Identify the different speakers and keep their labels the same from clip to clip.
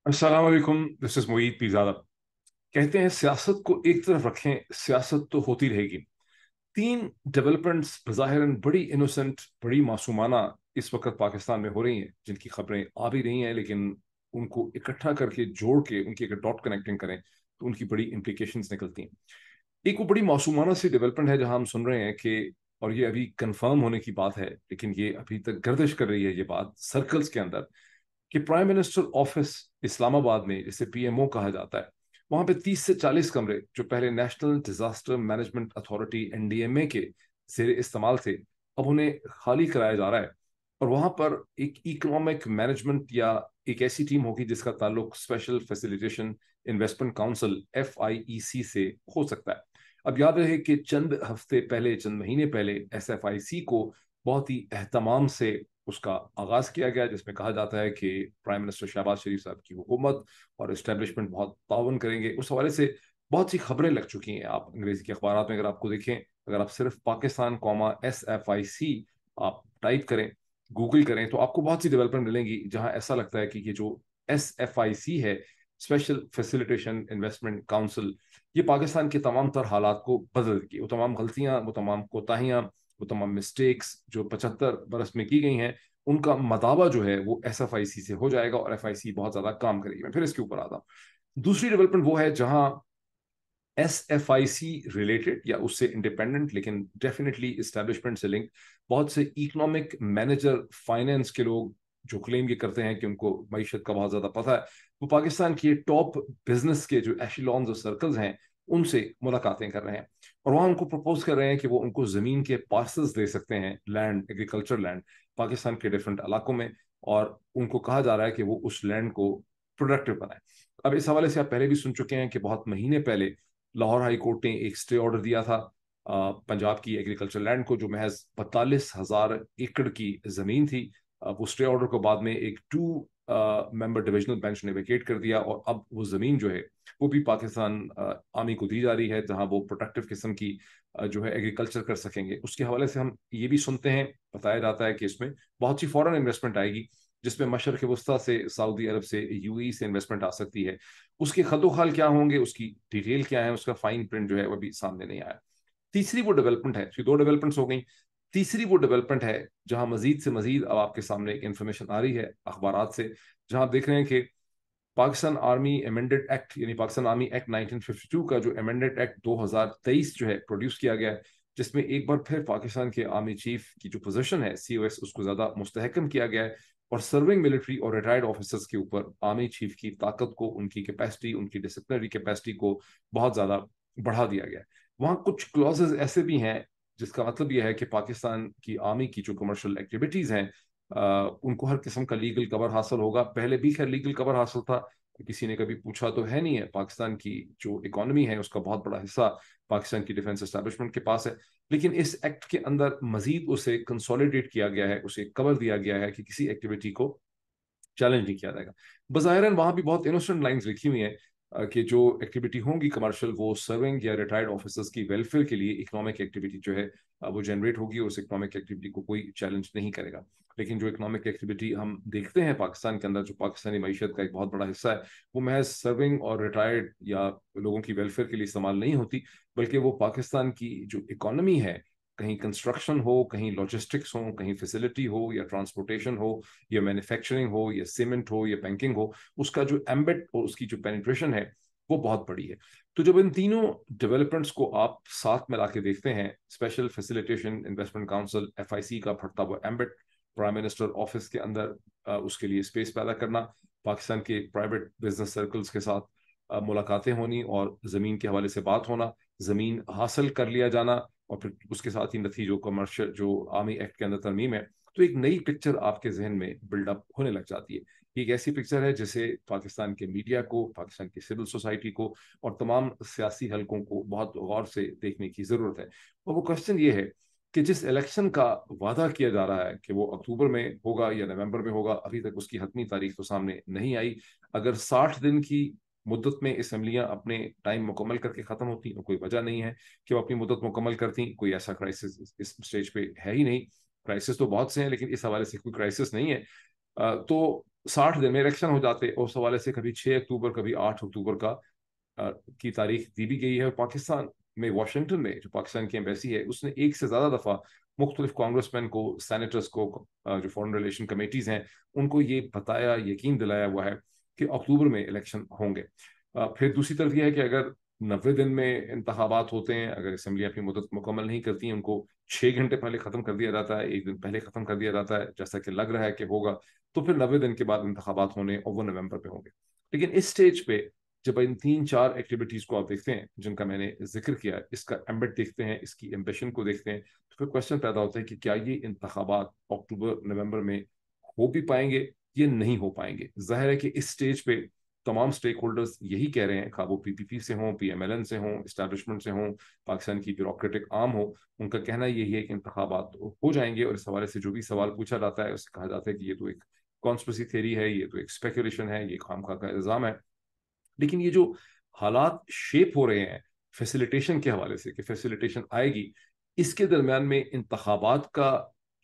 Speaker 1: अस्सलाम वालेकुम, this is Moid Pirzada. कहते हैं सियासत को एक तरफ रखें, सियासत तो होती रहेगी। तीन डेवलपमेंट्स बज़ाहिरन बड़ी इनोसेंट, बड़ी मासूमाना इस वक्त पाकिस्तान में हो रही हैं, जिनकी खबरें आ भी रही हैं, लेकिन उनको इकट्ठा करके जोड़ के उनकी अगर डॉट कनेक्टिंग करें तो उनकी बड़ी इम्प्लीकेशंस निकलती हैं। एक वो बड़ी मासूमाना सी डेवलपमेंट है जहां हम सुन रहे हैं कि, और ये अभी कंफर्म होने की बात है, लेकिन ये अभी तक गर्दिश कर रही है ये बात सर्कल्स के अंदर, कि प्राइम मिनिस्टर ऑफिस इस्लामाबाद में, जिसे पीएमओ कहा जाता है, वहां पे 30 से 40 कमरे जो पहले national disaster management authority NDMA के जेर इस्तेमाल थे, अब उन्हें खाली कराया जा रहा है। और वहां पर एक इकोनॉमिक मैनेजमेंट या एक ऐसी टीम होगी जिसका ताल्लुक special facilitation investment council FIEC से हो सकता है। अब याद रहे कि चंद हफ्ते पहले, चंद महीने पहले SFIC को बहुत ही एहतमाम से उसका आगाज किया गया, जिसमें कहा जाता है कि प्राइम मिनिस्टर शहबाज शरीफ साहब की हुकूमत और इस्टेब्लिशमेंट बहुत ताउन करेंगे। उस हवाले से बहुत सी खबरें लग चुकी हैं। आप अंग्रेजी के अखबार में अगर आपको देखें, अगर आप सिर्फ पाकिस्तान SFIC आप टाइप करें, गूगल करें, तो आपको बहुत सी डेवलपमेंट मिलेंगी जहां ऐसा लगता है कि ये जो SFIC है, स्पेशल फैसिलिटेशन इन्वेस्टमेंट काउंसिल, ये पाकिस्तान के तमाम तर हालात को बदल देगी। वो तमाम गलतियां, वो तमाम कोताहियां, वो तमाम मिस्टेक्स जो 75 बरस में की गई हैं, उनका मदावा जो है वो SFIC से हो जाएगा और FIC बहुत ज्यादा काम करेगी। मैं फिर इसके ऊपर आता हूँ। दूसरी डेवलपमेंट वो है जहां SFIC रिलेटेड या उससे इंडिपेंडेंट लेकिन डेफिनेटली इस्टेब्लिशमेंट से लिंक बहुत से इकोनॉमिक मैनेजर, फाइनेंस के लोग जो क्लेम ये करते हैं कि उनको मईशत का बहुत ज्यादा पता है, वो पाकिस्तान के टॉप बिजनेस के जो एशिलॉन्स और सर्कल्स हैं, उनसे मुलाकातें कर रहे हैं। और वहां उनको प्रपोज कर रहे हैं कि वो उनको जमीन के पार्सल्स दे सकते हैं, लैंड, एग्रीकल्चर लैंड, पाकिस्तान के डिफरेंट इलाकों में। और उनको कहा जा रहा है कि वो उस लैंड को प्रोडक्टिव बनाए। अब इस हवाले से आप पहले भी सुन चुके हैं कि बहुत महीने पहले लाहौर हाई कोर्ट ने एक स्टे ऑर्डर दिया था पंजाब की एग्रीकल्चर लैंड को, जो महज 42,000 एकड़ की जमीन थी। वो स्टे ऑर्डर को बाद में एक 2 मेंबर डिविजनल बेंच ने वेकेट कर दिया, और अब वो जमीन जो है वो भी पाकिस्तान आर्मी को दी जा रही है, जहां वो प्रोडक्टिव किस्म की जो है एग्रीकल्चर कर सकेंगे। उसके हवाले से हम ये भी सुनते हैं, बताया जाता है कि इसमें बहुत सी फॉरेन इन्वेस्टमेंट आएगी, जिसमें मशरक वस्ता से, सऊदी अरब से, UAE से इन्वेस्टमेंट आ सकती है। उसके खतोखाल क्या होंगे, उसकी डिटेल क्या है, उसका फाइन प्रिंट जो है वो भी सामने नहीं आया। तीसरी वो डेवलपमेंट है, दो डेवलपमेंट्स हो गई। तीसरी वो डेवलपमेंट है जहां मजीद से मजीद अब आपके सामने एक इन्फॉर्मेशन आ रही है अखबारात से, जहां आप देख रहे हैं कि पाकिस्तान आर्मी अमेंडेड एक्ट, यानी पाकिस्तान आर्मी एक्ट 1952 का जो अमेंडेड एक्ट 2023 जो है प्रोड्यूस किया गया है, जिसमें एक बार फिर पाकिस्तान के आर्मी चीफ की जो पोजीशन है, COS, उसको ज्यादा मुस्तहकम किया गया है। और सर्विंग मिलिट्री और रिटायर्ड ऑफिसर्स के ऊपर आर्मी चीफ की ताकत को, उनकी कैपेसिटी, उनकी डिसिप्लिनरी कैपेसिटी को बहुत ज्यादा बढ़ा दिया गया है। वहाँ कुछ क्लॉजेज ऐसे भी हैं जिसका मतलब यह है कि पाकिस्तान की आर्मी की जो कमर्शियल एक्टिविटीज हैं, उनको हर किस्म का लीगल कवर हासिल होगा। पहले भी खैर लीगल कवर हासिल था, किसी ने कभी पूछा तो है नहीं है। पाकिस्तान की जो इकोनॉमी है उसका बहुत बड़ा हिस्सा पाकिस्तान की डिफेंस एस्टैब्लिशमेंट के पास है। लेकिन इस एक्ट के अंदर मजीद उसे कंसोलिडेट किया गया है, उसे कवर दिया गया है कि किसी एक्टिविटी को चैलेंज नहीं किया जाएगा। बज़ाहिरन वहां भी बहुत इनोसेंट लाइंस लिखी हुई हैं कि जो एक्टिविटी होंगी कमर्शियल, वो सर्विंग या रिटायर्ड ऑफिसर्स की वेलफेयर के लिए इकोनॉमिक एक्टिविटी जो है वो जनरेट होगी, उस इकोनॉमिक एक्टिविटी को कोई चैलेंज नहीं करेगा। लेकिन जो इकोनॉमिक एक्टिविटी हम देखते हैं पाकिस्तान के अंदर, जो पाकिस्तानी मीशत का एक बहुत बड़ा हिस्सा है, वो महज सर्विंग और रिटायर्ड या लोगों की वेलफेयर के लिए इस्तेमाल नहीं होती, बल्कि वो पाकिस्तान की जो इकोनॉमी है, कहीं कंस्ट्रक्शन हो, कहीं लॉजिस्टिक्स हो, कहीं फैसिलिटी हो, या ट्रांसपोर्टेशन हो, या मैन्युफैक्चरिंग हो, या सीमेंट हो, या बैंकिंग हो, उसका जो एम्बेट और उसकी जो पेनिट्रेशन है वो बहुत बड़ी है। तो जब इन तीनों डेवलपमेंट्स को आप साथ मिला के देखते हैं, special facilitation investment council FIC का फटता हुआ एम्बेट, प्राइम मिनिस्टर ऑफिस के अंदर उसके लिए स्पेस पैदा करना, पाकिस्तान के प्राइवेट बिजनेस सर्कल्स के साथ मुलाकातें होनी और जमीन के हवाले से बात होना, जमीन हासिल कर लिया जाना, और फिर उसके साथ ही नतीजों कमर्शियल जो आर्मी एक्ट के अंदर तरमीम है, तो एक नई पिक्चर आपके जहन में बिल्डअप होने लग जाती है। एक ऐसी पिक्चर है जिसे पाकिस्तान के मीडिया को, पाकिस्तान की सिविल सोसाइटी को और तमाम सियासी हलकों को बहुत गौर से देखने की जरूरत है। और वो क्वेश्चन ये है कि जिस इलेक्शन का वादा किया जा रहा है कि वो अक्टूबर में होगा या नवंबर में होगा, अभी तक उसकी हतमी तारीख तो सामने नहीं आई। अगर 60 दिन की मुद्दत में असम्बलियां अपने टाइम मुकम्मल करके खत्म होती, तो कोई वजह नहीं है कि वो अपनी मुद्दत मुकम्मल करती। कोई ऐसा क्राइसिस इस स्टेज पे है ही नहीं। क्राइसिस तो बहुत से हैं, लेकिन इस हवाले से कोई क्राइसिस नहीं है। तो 60 दिन में इलेक्शन हो जाते, और उस हवाले से कभी 6 अक्टूबर कभी 8 अक्टूबर की तारीख दी भी गई है। पाकिस्तान में वाशिंगटन में जो पाकिस्तान की एम्बेसी है उसने एक से ज़्यादा दफ़ा मुख्तलिफ कांग्रेसमैन को, सेनेटर्स को, जो फॉरेन रिलेशन कमेटीज़ हैं उनको ये बताया, यकीन दिलाया हुआ है कि अक्टूबर में इलेक्शन होंगे। फिर दूसरी तरफ यह है कि अगर 90 दिन में इंतखाबात होते हैं, अगर असम्बली अपनी मुद्दत मुकम्मल नहीं करती है, उनको 6 घंटे पहले ख़त्म कर दिया जाता है, एक दिन पहले ख़त्म कर दिया जाता है जैसा कि लग रहा है कि होगा, तो फिर 90 दिन के बाद इंतखाबात होने और वो नवंबर पे होंगे। लेकिन इस स्टेज पे जब इन 3-4 एक्टिविटीज़ को आप देखते हैं जिनका मैंने जिक्र किया, इसका एम्बेड देखते हैं, इसकी एम्बिशन को देखते हैं, तो फिर क्वेश्चन पैदा होता है कि क्या ये इंतखाबात अक्टूबर नवंबर में हो भी पाएंगे, ये नहीं हो पाएंगे। जाहिर है कि इस स्टेज पे तमाम स्टेक होल्डर्स यही कह रहे हैं, खा वो पीपीपी से हों, पीएमएलएन से हों, इस्टेब्लिशमेंट से हों, पाकिस्तान की ब्यूरोक्रेटिक आर्म हो, उनका कहना यही है कि इंतखाबात हो जाएंगे। और इस हवाले से जो भी सवाल पूछा जाता है उससे कहा जाता है कि ये तो एक कॉन्स्पिरेसी थ्योरी है, ये तो एक स्पेकुलेशन है, ये खामखा का इल्ज़ाम है। लेकिन ये जो हालात शेप हो रहे हैं फैसिलिटेशन के हवाले से कि फैसिलिटेशन आएगी, इसके दरमियान में इंतखाबात का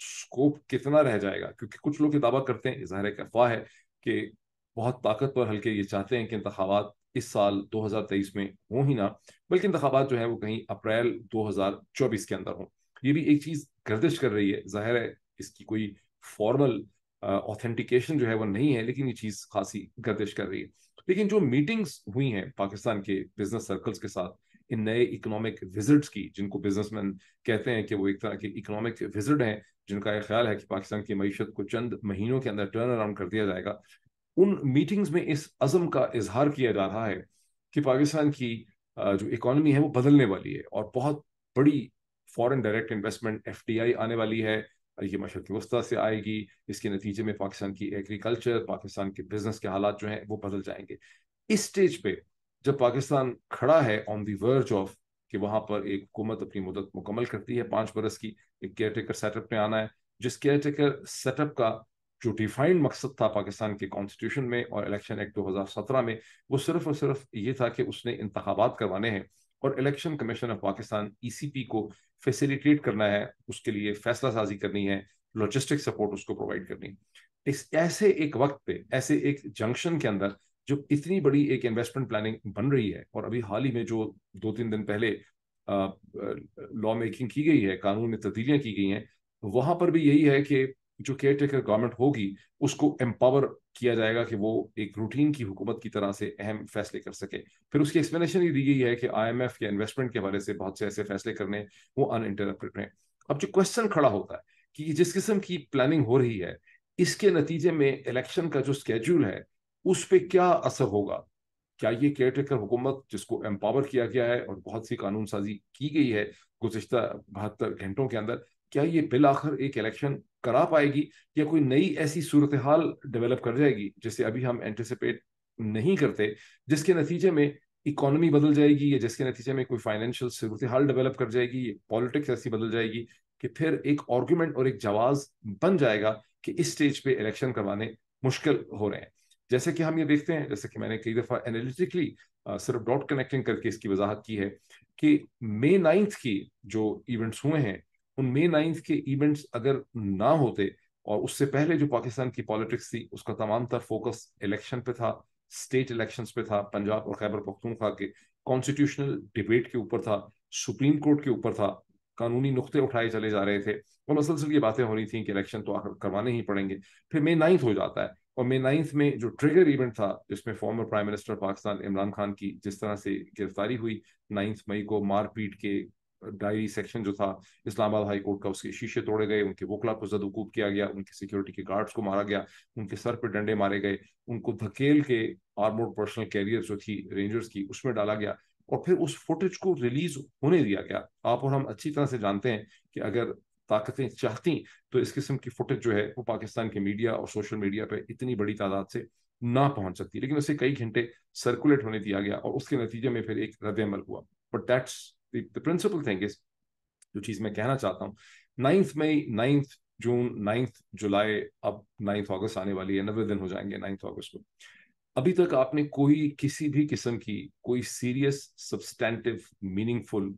Speaker 1: स्कोप कितना रह जाएगा, क्योंकि कुछ लोग ये दावा करते हैं, ज़ाहिर है कि अफवाह है, कि बहुत ताकतवर हल्के ये चाहते हैं कि इंतखाबात इस साल 2023 में हो ही ना, बल्कि इंतखाबात जो है वो कहीं अप्रैल 2024 के अंदर हो। ये भी एक चीज़ गर्दिश कर रही है, ज़ाहिर है इसकी कोई फॉर्मल ऑथेंटिकेशन जो है वो नहीं है, लेकिन ये चीज़ खासी गर्दिश कर रही है। लेकिन जो मीटिंग्स हुई हैं पाकिस्तान के बिजनेस सर्कल्स के साथ, इन नए इकोनॉमिक विजिट्स की, जिनको बिजनेसमैन कहते हैं कि वो एक तरह के इकोनॉमिक विजिट हैं, जिनका यह ख्याल है कि पाकिस्तान की मीशत को चंद महीनों के अंदर टर्न अराउंड कर दिया जाएगा, उन मीटिंग्स में इस अज़म का इजहार किया जा रहा है कि पाकिस्तान की जो इकोनॉमी है वो बदलने वाली है और बहुत बड़ी फॉरेन डायरेक्ट इन्वेस्टमेंट एफडीआई आने वाली है। ये मशरक़ वस्ता से आएगी। इसके नतीजे में पाकिस्तान की एग्रीकल्चर, पाकिस्तान के बिजनेस के हालात जो हैं वो बदल जाएंगे। इस स्टेज पे जब पाकिस्तान खड़ा है ऑन दी वर्ज ऑफ कि वहां पर एक हुकूमत अपनी मुद्दत मुकम्मल करती है 5 बरस की, एक केयर टेकर सेटअप में आना है, जिस केयर टेकर सेटअप का जो डिफाइंड मकसद था पाकिस्तान के कॉन्स्टिट्यूशन में और इलेक्शन एक्ट 2017 में, वो सिर्फ और सिर्फ ये था कि उसने इंतखाबात करवाने हैं और election commission of Pakistan ECP को फैसिलिटेट करना है, उसके लिए फैसला साजी करनी है, लॉजिस्टिक सपोर्ट उसको प्रोवाइड करनी है। इस ऐसे एक वक्त पे, ऐसे एक जंक्शन के अंदर जो इतनी बड़ी एक इन्वेस्टमेंट प्लानिंग बन रही है, और अभी हाल ही में जो 2-3 दिन पहले लॉ मेकिंग की गई है, कानून में तब्दीलियां की गई हैं, वहां पर भी यही है कि जो केयर टेकर गवर्नमेंट होगी उसको एम्पावर किया जाएगा कि वो एक रूटीन की हुकूमत की तरह से अहम फैसले कर सके। फिर उसकी एक्सप्लेनेशन ये दी गई है कि आईएमएफ या इन्वेस्टमेंट के हवाले से बहुत से ऐसे फैसले करने वो अनइंटरप्टेड हैं। अब जो क्वेश्चन खड़ा होता है कि जिस किस्म की प्लानिंग हो रही है, इसके नतीजे में इलेक्शन का जो स्केड्यूल है उस पर क्या असर होगा। क्या ये केयर टेकर हुकूमत जिसको एम्पावर किया गया है और बहुत सी कानून साजी की गई है गुज़िश्ता 72 घंटों के अंदर, क्या ये बिल आखिर एक इलेक्शन करा पाएगी, या कोई नई ऐसी सूरत हाल डेवलप कर जाएगी जिसे अभी हम एंटिसिपेट नहीं करते, जिसके नतीजे में इकोनॉमी बदल जाएगी, या जिसके नतीजे में कोई फाइनेंशियल सूरत हाल डेवलप कर जाएगी, पॉलिटिक्स ऐसी बदल जाएगी कि फिर एक आर्गूमेंट और एक जवाब बन जाएगा कि इस स्टेज पे इलेक्शन करवाने मुश्किल हो रहे हैं। जैसे कि हम ये देखते हैं, जैसे कि मैंने कई दफ़ा एनालिटिकली सिर्फ डॉट कनेक्टिंग करके इसकी वजाहत की है कि मई 9 की जो इवेंट्स हुए हैं, उन मई 9 के इवेंट्स अगर ना होते और उससे पहले जो पाकिस्तान की पॉलिटिक्स थी उसका तमाम तर फोकस इलेक्शन पे था, स्टेट इलेक्शंस पे था, पंजाब और खैबर पख्तूनख्वा के कॉन्स्टिट्यूशनल डिबेट के ऊपर था, सुप्रीम कोर्ट के ऊपर था, कानूनी नुक्ते उठाए चले जा रहे थे और मसलसल ये बातें हो रही थी कि इलेक्शन तो आखिर करवाने ही पड़ेंगे। फिर मई 9 हो जाता है और मई 9 में जो ट्रिगर इवेंट था जिसमें former prime minister Pakistan Imran Khan की जिस तरह से गिरफ्तारी हुई 9 मई को, मारपीट के डायरी सेक्शन जो था इस्लामाबाद हाई कोर्ट का, उसके शीशे तोड़े गए, उनके वकला को जदुकूब किया गया, उनके सिक्योरिटी के गार्ड्स को मारा गया, उनके सर पर डंडे मारे गए, उनको धकेल के आर्मोर्ड पर्सनल कैरियर जो थी रेंजर्स की उसमें डाला गया और फिर उस फुटेज को रिलीज होने दिया गया। आप और हम अच्छी तरह से जानते हैं कि अगर ताकतें चाहती तो इस किस्म की फुटेज जो है वो पाकिस्तान के मीडिया और सोशल मीडिया पे इतनी बड़ी तादाद से ना पहुंच सकती, लेकिन उसे कई घंटे सर्कुलेट होने दिया गया और उसके नतीजे में फिर एक रद्द-ए-अमल हुआ। But that's the principal thing is, जो चीज मैं कहना चाहता हूँ, 9 मई, 9 जून, 9 जुलाई, अब 9 अगस्त आने वाली है, 90 दिन हो जाएंगे 9 अगस्त को। अभी तक आपने कोई किसी भी किस्म की कोई सीरियस सब्सटैंटिव मीनिंगफुल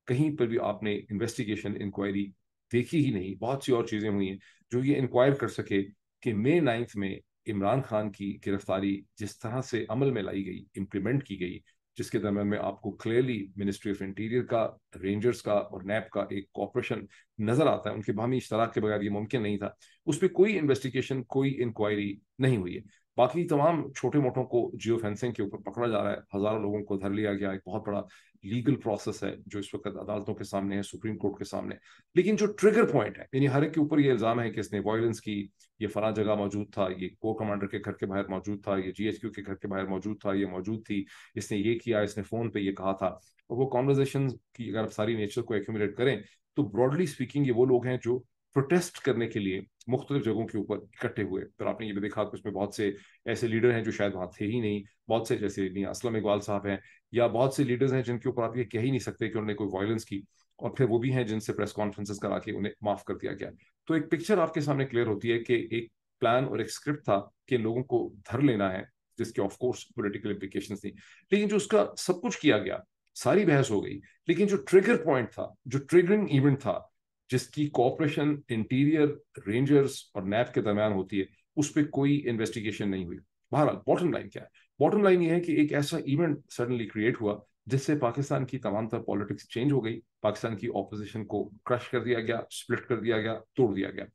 Speaker 1: कहीं पर भी आपने इन्वेस्टिगेशन इंक्वायरी देखी ही नहीं। बहुत सी और चीजें हुई हैं जो ये इंक्वायर कर सके कि मई 9 में इमरान खान की गिरफ्तारी जिस तरह से अमल में लाई गई, इम्प्लीमेंट की गई, जिसके दरम्यान में आपको क्लियरली मिनिस्ट्री ऑफ इंटीरियर का, रेंजर्स का और नैप का एक कॉपरेशन नजर आता है, उनके बाहमी इश्तराक के बगैर ये मुमकिन नहीं था, उस पर कोई इन्वेस्टिगेशन, कोई इंक्वायरी नहीं हुई है। बाकी तमाम छोटे मोटों को जियो फेंसिंग के ऊपर पकड़ा जा रहा है, हजारों लोगों को धर लिया गया, एक बहुत बड़ा लीगल प्रोसेस है जो इस वक्त अदालतों के सामने है, सुप्रीम कोर्ट के सामने। लेकिन जो ट्रिगर पॉइंट है, यानी हर एक के ऊपर ये इल्जाम है कि इसने वायलेंस की, ये फला जगह मौजूद था, ये कोर कमांडर के घर के बाहर मौजूद था, ये जीएचक्यू के घर के बाहर मौजूद था, ये मौजूद थी, इसने ये किया, इसने फोन पे ये कहा था। और वो कॉन्वर्जेशन की अगर आप सारी नेचर को एक्यूमुलेट करें तो ब्रॉडली स्पीकिंग ये वो लोग हैं जो प्रोटेस्ट करने के लिए मुख्तलिफ जगहों के ऊपर इकट्ठे हुए। फिर आपने ये भी देखा कि उसमें बहुत से ऐसे लीडर हैं जो शायद वहां थे ही नहीं, बहुत से जैसे मियां असलम इकबाल साहब हैं, या बहुत से लीडर्स हैं जिनके ऊपर आप ये कह ही नहीं सकते कि उन्होंने कोई वायलेंस की, और फिर वो भी हैं जिनसे प्रेस कॉन्फ्रेंसेस करा के उन्हें माफ कर दिया गया। तो एक पिक्चर आपके सामने क्लियर होती है कि एक प्लान और एक स्क्रिप्ट था कि इन लोगों को धर लेना है, जिसके ऑफ कोर्स पॉलिटिकल इम्प्लीकेशंस थी। लेकिन जो उसका सब कुछ किया गया, सारी बहस हो गई, लेकिन जो ट्रिगर पॉइंट था, जो ट्रिगरिंग इवेंट था, जिसकी कॉपरेशन इंटीरियर, रेंजर्स और नैप के दरमियान होती है, उस पर कोई इन्वेस्टिगेशन नहीं हुई। बहरहाल बॉटम लाइन क्या है? बॉटम लाइन ये है कि एक ऐसा इवेंट सडनली क्रिएट हुआ जिससे पाकिस्तान की तमाम तर पॉलिटिक्स चेंज हो गई, पाकिस्तान की ऑपोजिशन को क्रश कर दिया गया, स्प्लिट कर दिया गया, तोड़ दिया गया।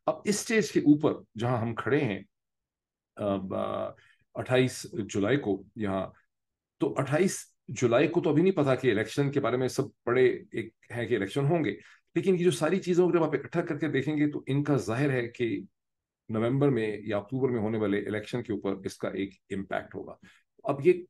Speaker 1: अब इस स्टेज के ऊपर जहां हम खड़े हैं 28 जुलाई को यहाँ, तो 28 जुलाई को तो अभी नहीं पता कि इलेक्शन के बारे में सब बड़े एक है कि इलेक्शन होंगे, लेकिन ये जो सारी चीजों को जब आप इकट्ठा करके देखेंगे तो इनका जाहिर है कि नवंबर में या अक्टूबर में होने वाले इलेक्शन के ऊपर इसका एक इम्पैक्ट होगा। अब ये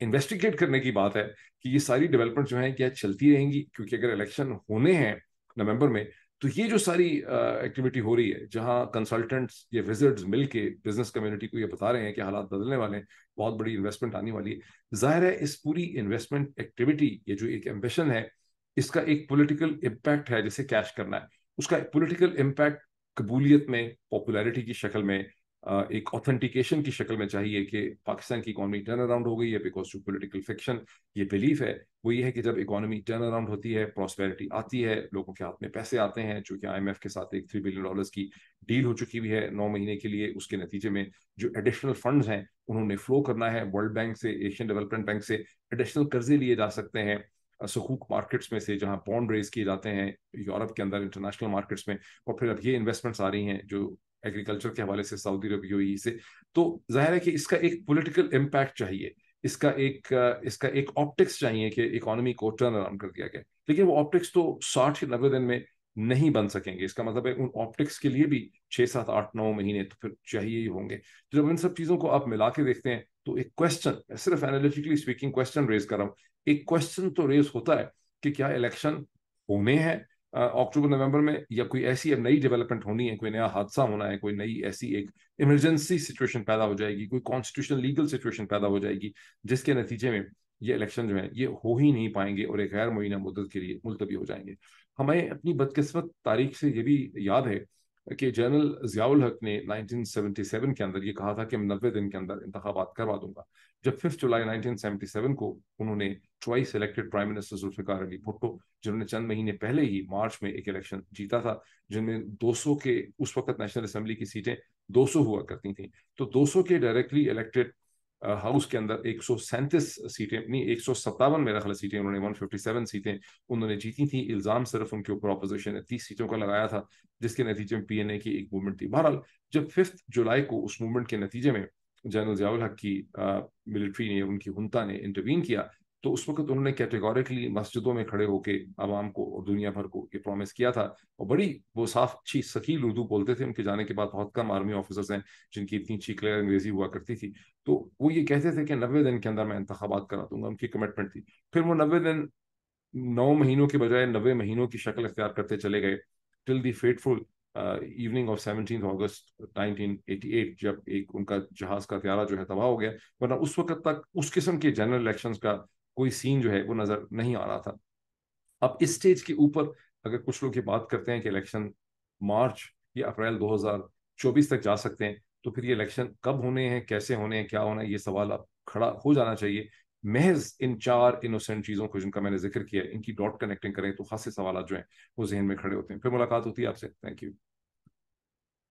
Speaker 1: इन्वेस्टिगेट करने की बात है कि ये सारी डेवलपमेंट जो है क्या चलती रहेंगी, क्योंकि अगर इलेक्शन होने हैं नवंबर में तो ये जो सारी एक्टिविटी हो रही है, जहां कंसल्टेंट्स या विजिट्स मिलके बिजनेस कम्युनिटी को ये बता रहे हैं कि हालात बदलने वाले हैं, बहुत बड़ी इन्वेस्टमेंट आने वाली है, जाहिर है इस पूरी इन्वेस्टमेंट एक्टिविटी, ये जो एक एम्बिशन है, इसका एक पॉलिटिकल इम्पैक्ट है जिसे कैश करना है। उसका पॉलिटिकल इम्पैक्ट कबूलियत में, पॉपुलैरिटी की शक्ल में, एक ऑथेंटिकेशन की शक्ल में चाहिए कि पाकिस्तान की इकोनॉमी टर्न अराउंड हो गई है, बिकॉज टू पॉलिटिकल फिक्शन ये बिलीफ है, वो ये है कि जब इकोनॉमी टर्न अराउंड होती है, प्रॉस्पेरिटी आती है, लोगों के हाथ में पैसे आते हैं, चूंकि आईएमएफ के साथ एक $3 बिलियन की डील हो चुकी हुई है 9 महीने के लिए, उसके नतीजे में जो एडिशनल फंड्स हैं उन्होंने फ्लो करना है, वर्ल्ड बैंक से, एशियन डेवलपमेंट बैंक से एडिशनल कर्जे लिए जा सकते हैं, सुकूक मार्केट्स में से जहां बॉन्ड रेज किए जाते हैं यूरोप के अंदर इंटरनेशनल मार्केट्स में, और फिर अब ये इन्वेस्टमेंट्स आ रही हैं जो एग्रीकल्चर के हवाले से सऊदी अरब, यूएई से। तो जाहिर है कि इसका एक पॉलिटिकल इम्पैक्ट चाहिए, इसका एक ऑप्टिक्स चाहिए कि इकोनॉमी को टर्न अराउंड कर दिया गया। लेकिन वो ऑप्टिक्स तो 60 या 90 दिन में नहीं बन सकेंगे। इसका मतलब है उन ऑप्टिक्स के लिए भी 6, 7, 8, 9 महीने तो फिर चाहिए ही होंगे। तो जब इन सब चीजों को आप मिला के देखते हैं तो एक क्वेश्चन, सिर्फ एनालिटिकली स्पीकिंग क्वेश्चन रेज कर रहा हूँ, एक क्वेश्चन तो रेज होता है कि क्या इलेक्शन होने हैं अक्टूबर नवंबर में, या कोई ऐसी अब नई डेवलपमेंट होनी है, कोई नया हादसा होना है, कोई नई ऐसी एक इमरजेंसी सिचुएशन पैदा हो जाएगी, कोई कॉन्स्टिट्यूशनल लीगल सिचुएशन पैदा हो जाएगी जिसके नतीजे में ये इलेक्शन जो है ये हो ही नहीं पाएंगे और एक गैर मुइना मुद्दत के लिए मुलतवी हो जाएंगे। हमें अपनी बदकिस्मत तारीख से ये भी याद है कि जनरल जियाउल हक ने 1977 के अंदर ये कहा था कि मैं 90 दिन के अंदर इंतखाबात करवा दूंगा। जब 5 जुलाई 1977 को उन्होंने twice elected prime minister Zulfikar Ali Bhutto, जिन्होंने चंद महीने पहले ही मार्च में एक इलेक्शन जीता था, जिनमें 200 के, उस वक्त नेशनल असेंबली की सीटें 200 हुआ करती थी, तो 200 के डायरेक्टली इलेक्टेड हाउस के अंदर 137 सीटें, नहीं 157 मेरा ख्याल सीटें, उन्होंने 157 सीटें उन्होंने जीती थी। इल्जाम सिर्फ उनके ऊपर अपोजिशन ने 30 सीटों का लगाया था, जिसके नतीजे में पीएनए की एक मूवमेंट थी। बहरहाल जब 5 जुलाई को उस मूवमेंट के नतीजे में जनरल जियाउल हक की मिलिट्री ने, उनकी हुंता ने इंटरवीन किया, तो उस वक्त उन्होंने कैटेगोरिकली मस्जिदों में खड़े होकर आवाम को और दुनिया भर को ये प्रॉमिस किया था, और बड़ी वो साफ अच्छी सकील उर्दू बोलते थे। उनके जाने के बाद बहुत कम आर्मी ऑफिसर्स हैं जिनकी इतनी अच्छी क्लियर अंग्रेजी हुआ करती थी। तो वो ये कहते थे कि 90 दिन के अंदर मैं इंतखाबात करा दूंगा, उनकी कमिटमेंट थी। फिर वो 90 दिन 9 महीनों के बजाय 90 महीनों की शक्ल अख्तियार करते चले गए, till the fateful evening of 17 अगस्त 1988, जब एक उनका जहाज का त्यारा जो है तबाह हो गया। वरना उस वक्त तक उस किस्म के जनरल इलेक्शंस का कोई सीन जो है वो नजर नहीं आ रहा था। अब इस स्टेज के ऊपर अगर कुछ लोग ये बात करते हैं कि इलेक्शन मार्च या अप्रैल 2024 तक जा सकते हैं, तो फिर ये इलेक्शन कब होने हैं, कैसे होने हैं, क्या होना है, ये सवाल अब खड़ा हो जाना चाहिए। महज इन 4 इनोसेंट चीजों को जिनका मैंने जिक्र किया, इनकी डॉट कनेक्टिंग करें तो खासे सवाल जो हैं वो जहन में खड़े होते हैं। फिर मुलाकात होती है आपसे। Thank you.